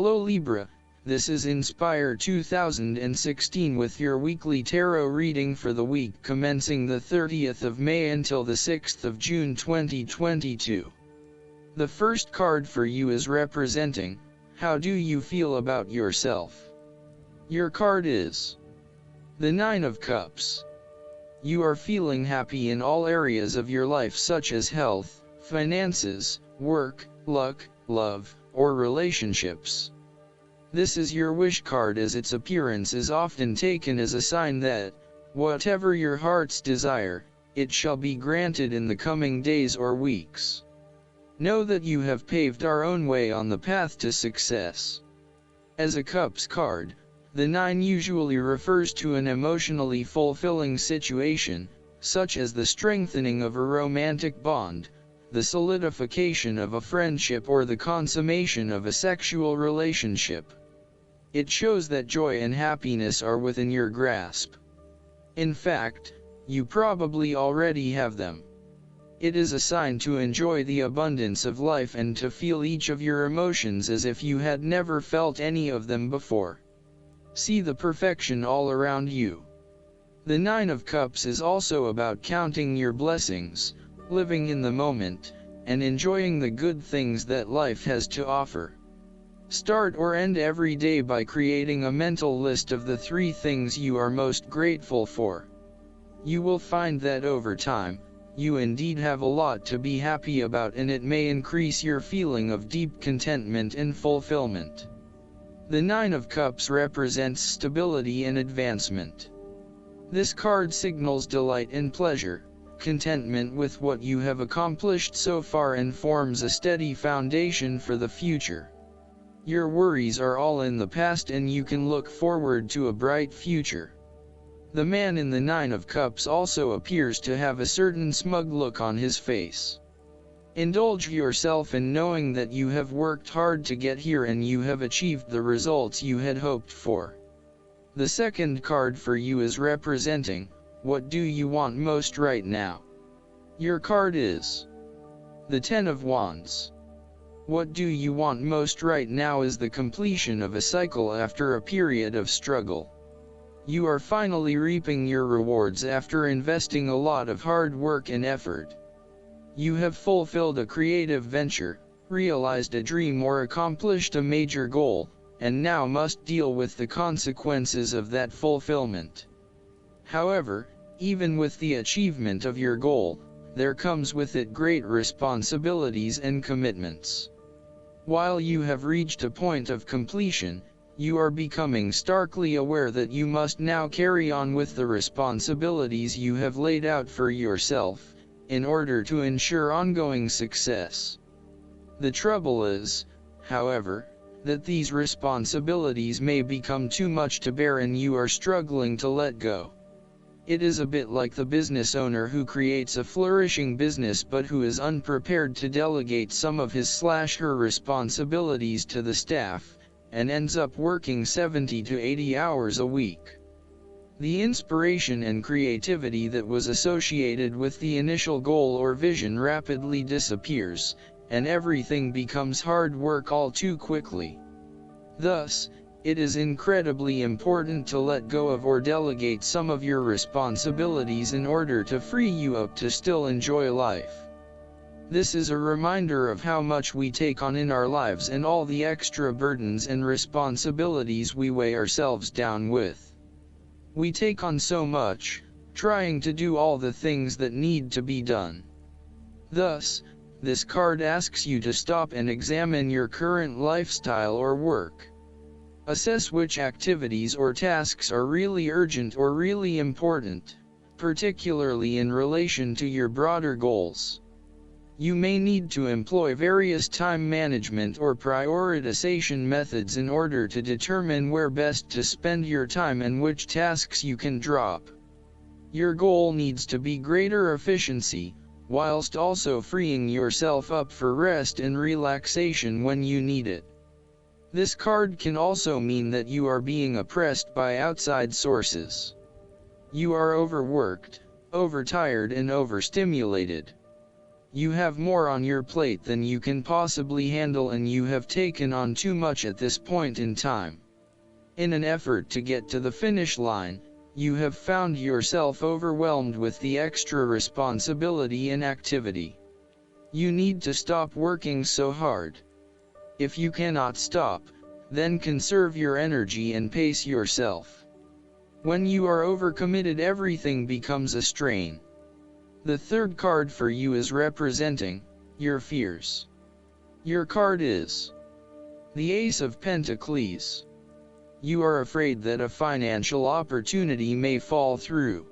Hello Libra, this is Inspire 2016 with your weekly tarot reading for the week commencing the 30th of May until the 6th of June 2022. The first card for you is representing, how do you feel about yourself? Your card is the Nine of Cups. You are feeling happy in all areas of your life such as health, finances, work, luck, love, or relationships. This is your wish card as its appearance is often taken as a sign that, whatever your heart's desire, it shall be granted in the coming days or weeks. Know that you have paved our own way on the path to success. As a Cups card, the Nine usually refers to an emotionally fulfilling situation, such as the strengthening of a romantic bond, the solidification of a friendship or the consummation of a sexual relationship. It shows that joy and happiness are within your grasp. In fact, you probably already have them. It is a sign to enjoy the abundance of life and to feel each of your emotions as if you had never felt any of them before. See the perfection all around you. The Nine of Cups is also about counting your blessings, living in the moment, and enjoying the good things that life has to offer. Start or end every day by creating a mental list of the 3 things you are most grateful for. You will find that over time, you indeed have a lot to be happy about, and it may increase your feeling of deep contentment and fulfillment. The Nine of Cups represents stability and advancement. This card signals delight and pleasure, contentment with what you have accomplished so far, and forms a steady foundation for the future. Your worries are all in the past and you can look forward to a bright future. The man in the Nine of Cups also appears to have a certain smug look on his face. Indulge yourself in knowing that you have worked hard to get here and you have achieved the results you had hoped for. The second card for you is representing, what do you want most right now? Your card is the Ten of Wands. What do you want most right now is the completion of a cycle after a period of struggle. You are finally reaping your rewards after investing a lot of hard work and effort. You have fulfilled a creative venture, realized a dream or accomplished a major goal, and now must deal with the consequences of that fulfillment. However, even with the achievement of your goal, there comes with it great responsibilities and commitments. While you have reached a point of completion, you are becoming starkly aware that you must now carry on with the responsibilities you have laid out for yourself, in order to ensure ongoing success. The trouble is, however, that these responsibilities may become too much to bear and you are struggling to let go. It is a bit like the business owner who creates a flourishing business but who is unprepared to delegate some of his/her responsibilities to the staff, and ends up working 70 to 80 hours a week. The inspiration and creativity that was associated with the initial goal or vision rapidly disappears, and everything becomes hard work all too quickly. Thus, it is incredibly important to let go of or delegate some of your responsibilities in order to free you up to still enjoy life. This is a reminder of how much we take on in our lives and all the extra burdens and responsibilities we weigh ourselves down with. We take on so much, trying to do all the things that need to be done. Thus, this card asks you to stop and examine your current lifestyle or work. Assess which activities or tasks are really urgent or really important, particularly in relation to your broader goals. You may need to employ various time management or prioritization methods in order to determine where best to spend your time and which tasks you can drop. Your goal needs to be greater efficiency, whilst also freeing yourself up for rest and relaxation when you need it. This card can also mean that you are being oppressed by outside sources. You are overworked, overtired and overstimulated. You have more on your plate than you can possibly handle, and you have taken on too much at this point in time. In an effort to get to the finish line, you have found yourself overwhelmed with the extra responsibility and activity. You need to stop working so hard. If you cannot stop, then conserve your energy and pace yourself. When you are overcommitted, everything becomes a strain. The third card for you is representing your fears. Your card is the Ace of Pentacles. You are afraid that a financial opportunity may fall through.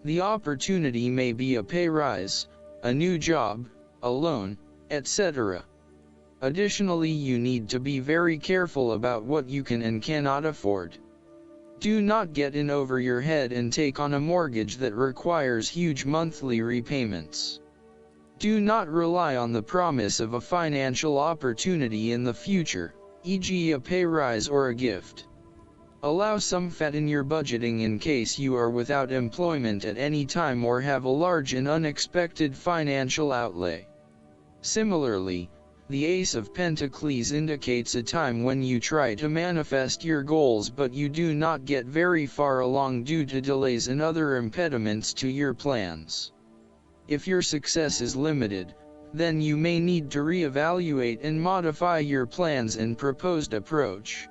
The opportunity may be a pay rise, a new job, a loan, etc. Additionally, you need to be very careful about what you can and cannot afford. Do not get in over your head and take on a mortgage that requires huge monthly repayments. Do not rely on the promise of a financial opportunity in the future, e.g. a pay rise or a gift. Allow some fat in your budgeting in case you are without employment at any time or have a large and unexpected financial outlay. Similarly, the Ace of Pentacles indicates a time when you try to manifest your goals but you do not get very far along due to delays and other impediments to your plans. If your success is limited, then you may need to reevaluate and modify your plans and proposed approach.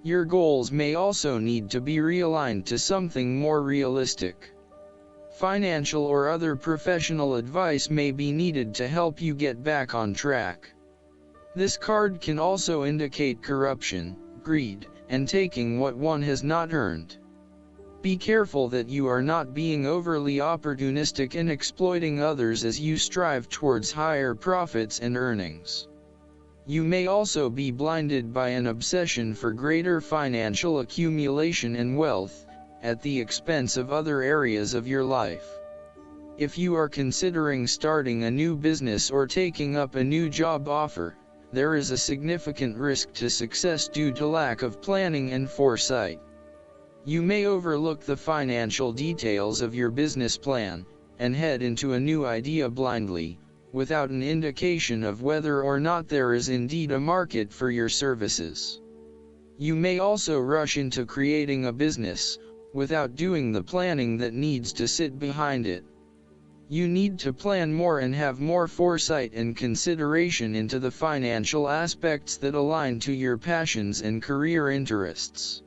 Your goals may also need to be realigned to something more realistic. Financial or other professional advice may be needed to help you get back on track. This card can also indicate corruption, greed, and taking what one has not earned. Be careful that you are not being overly opportunistic and exploiting others as you strive towards higher profits and earnings. You may also be blinded by an obsession for greater financial accumulation and wealth, at the expense of other areas of your life. If you are considering starting a new business or taking up a new job offer, there is a significant risk to success due to lack of planning and foresight. You may overlook the financial details of your business plan, and head into a new idea blindly, without an indication of whether or not there is indeed a market for your services. You may also rush into creating a business, without doing the planning that needs to sit behind it. You need to plan more and have more foresight and consideration into the financial aspects that align to your passions and career interests.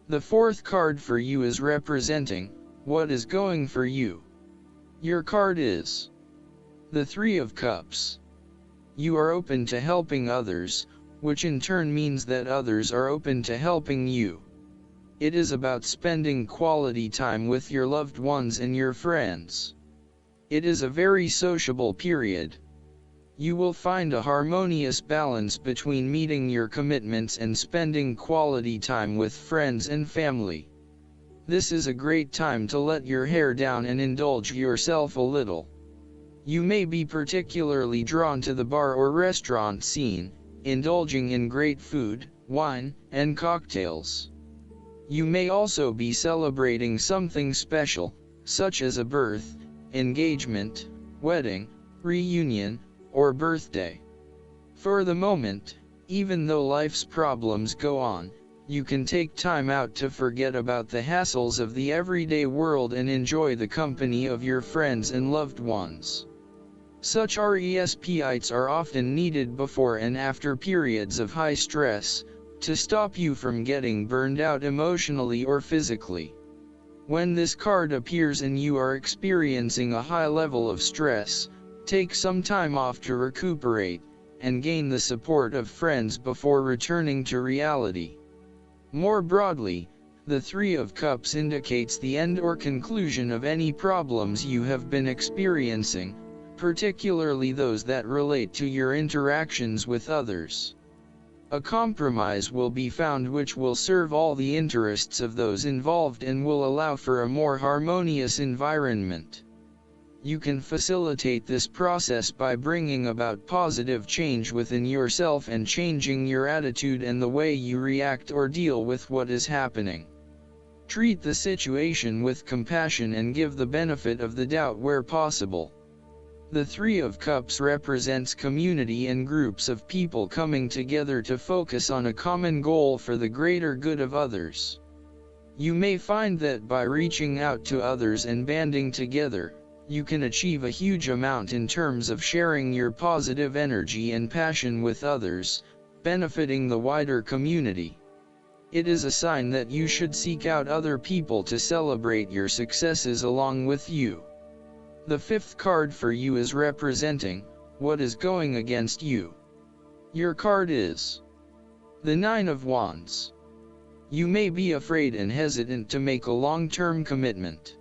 The fourth card for you is representing what is going for you. Your card is the Three of Cups. You are open to helping others, which in turn means that others are open to helping you. It is about spending quality time with your loved ones and your friends. It is a very sociable period. You will find a harmonious balance between meeting your commitments and spending quality time with friends and family. This is a great time to let your hair down and indulge yourself a little. You may be particularly drawn to the bar or restaurant scene, indulging in great food, wine, and cocktails. You may also be celebrating something special, such as a birth, engagement, wedding, reunion, or birthday. For the moment, even though life's problems go on, you can take time out to forget about the hassles of the everyday world and enjoy the company of your friends and loved ones. Such respites are often needed before and after periods of high stress, to stop you from getting burned out emotionally or physically. When this card appears and you are experiencing a high level of stress, take some time off to recuperate, and gain the support of friends before returning to reality. More broadly, the Three of Cups indicates the end or conclusion of any problems you have been experiencing, particularly those that relate to your interactions with others. A compromise will be found which will serve all the interests of those involved and will allow for a more harmonious environment. You can facilitate this process by bringing about positive change within yourself and changing your attitude and the way you react or deal with what is happening. Treat the situation with compassion and give the benefit of the doubt where possible. The Three of Cups represents community and groups of people coming together to focus on a common goal for the greater good of others. You may find that by reaching out to others and banding together, you can achieve a huge amount in terms of sharing your positive energy and passion with others, benefiting the wider community. It is a sign that you should seek out other people to celebrate your successes along with you. The fifth card for you is representing what is going against you. Your card is the Nine of Wands. You may be afraid and hesitant to make a long-term commitment.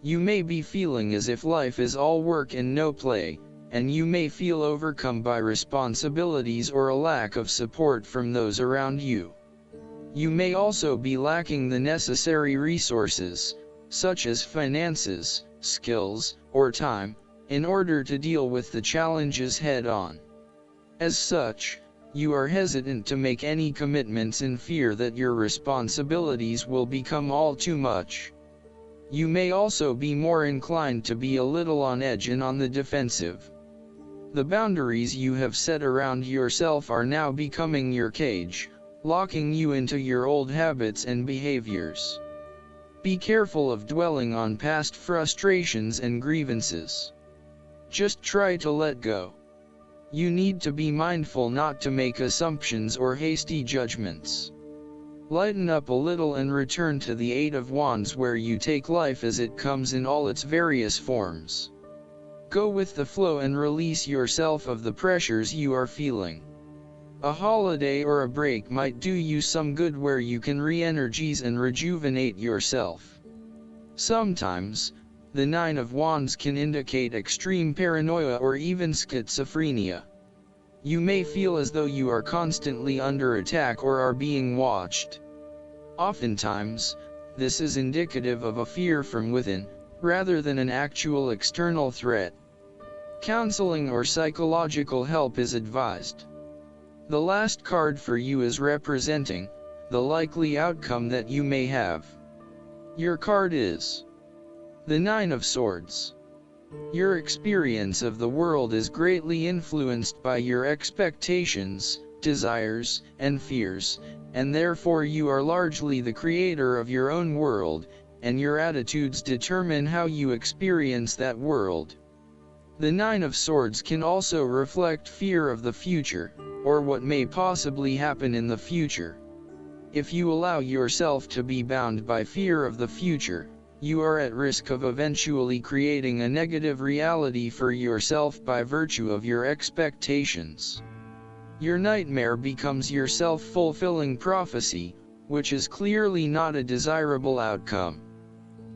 You may be feeling as if life is all work and no play, and you may feel overcome by responsibilities or a lack of support from those around you. You may also be lacking the necessary resources, such as finances, skills, or time, in order to deal with the challenges head-on. As such, you are hesitant to make any commitments in fear that your responsibilities will become all too much. You may also be more inclined to be a little on edge and on the defensive. The boundaries you have set around yourself are now becoming your cage, locking you into your old habits and behaviors. Be careful of dwelling on past frustrations and grievances. Just try to let go. You need to be mindful not to make assumptions or hasty judgments. Lighten up a little and return to the Eight of Wands, where you take life as it comes in all its various forms. Go with the flow and release yourself of the pressures you are feeling. A holiday or a break might do you some good, where you can re-energize and rejuvenate yourself. Sometimes, the Nine of Wands can indicate extreme paranoia or even schizophrenia. You may feel as though you are constantly under attack or are being watched. Oftentimes, this is indicative of a fear from within, rather than an actual external threat. Counseling or psychological help is advised. The last card for you is representing the likely outcome that you may have. Your card is the Nine of Swords. Your experience of the world is greatly influenced by your expectations, desires, and fears, and therefore you are largely the creator of your own world, and your attitudes determine how you experience that world. The Nine of Swords can also reflect fear of the future, or what may possibly happen in the future. If you allow yourself to be bound by fear of the future, you are at risk of eventually creating a negative reality for yourself by virtue of your expectations. Your nightmare becomes your self-fulfilling prophecy, which is clearly not a desirable outcome.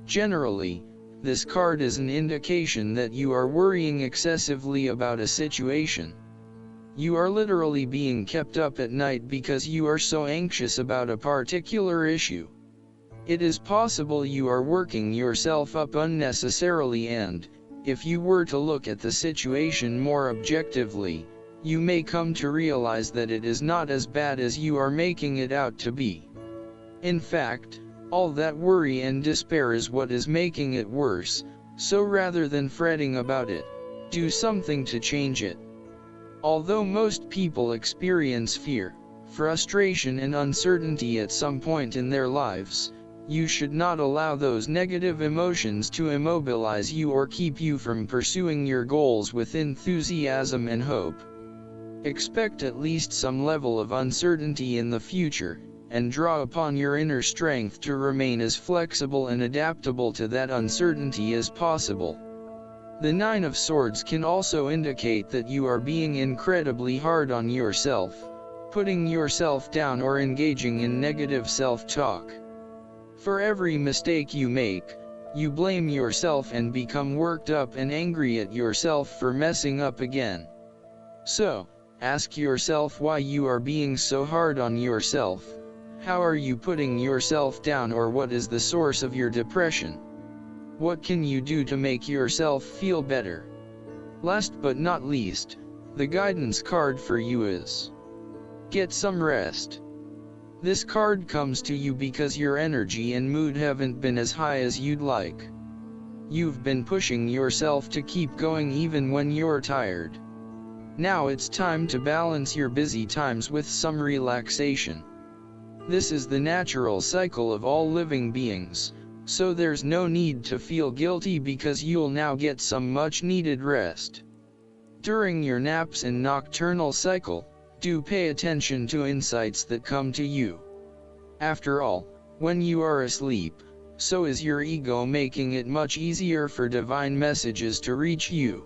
Generally, this card is an indication that you are worrying excessively about a situation. You are literally being kept up at night because you are so anxious about a particular issue. It is possible you are working yourself up unnecessarily, and, if you were to look at the situation more objectively, you may come to realize that it is not as bad as you are making it out to be. In fact, all that worry and despair is what is making it worse, so rather than fretting about it, do something to change it. Although most people experience fear, frustration and uncertainty at some point in their lives, you should not allow those negative emotions to immobilize you or keep you from pursuing your goals with enthusiasm and hope. Expect at least some level of uncertainty in the future, and draw upon your inner strength to remain as flexible and adaptable to that uncertainty as possible. The Nine of Swords can also indicate that you are being incredibly hard on yourself, putting yourself down or engaging in negative self-talk. For every mistake you make, you blame yourself and become worked up and angry at yourself for messing up again. So, ask yourself why you are being so hard on yourself. How are you putting yourself down, or what is the source of your depression? What can you do to make yourself feel better? Last but not least, the guidance card for you is Get Some Rest. This card comes to you because your energy and mood haven't been as high as you'd like. You've been pushing yourself to keep going even when you're tired. Now it's time to balance your busy times with some relaxation. This is the natural cycle of all living beings, so there's no need to feel guilty because you'll now get some much-needed rest. During your naps and nocturnal cycle, do pay attention to insights that come to you. After all, when you are asleep, so is your ego, making it much easier for divine messages to reach you.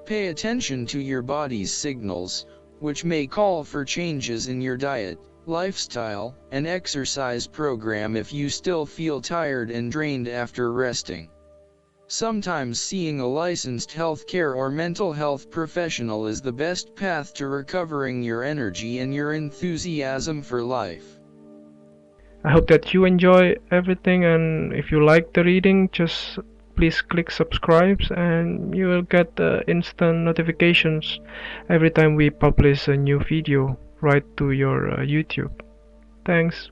Pay attention to your body's signals, which may call for changes in your diet, lifestyle, and exercise program if you still feel tired and drained after resting. Sometimes seeing a licensed healthcare or mental health professional is the best path to recovering your energy and your enthusiasm for life. I hope that you enjoy everything, and if you like the reading, just please click subscribe and you will get instant notifications every time we publish a new video right to your YouTube. Thanks.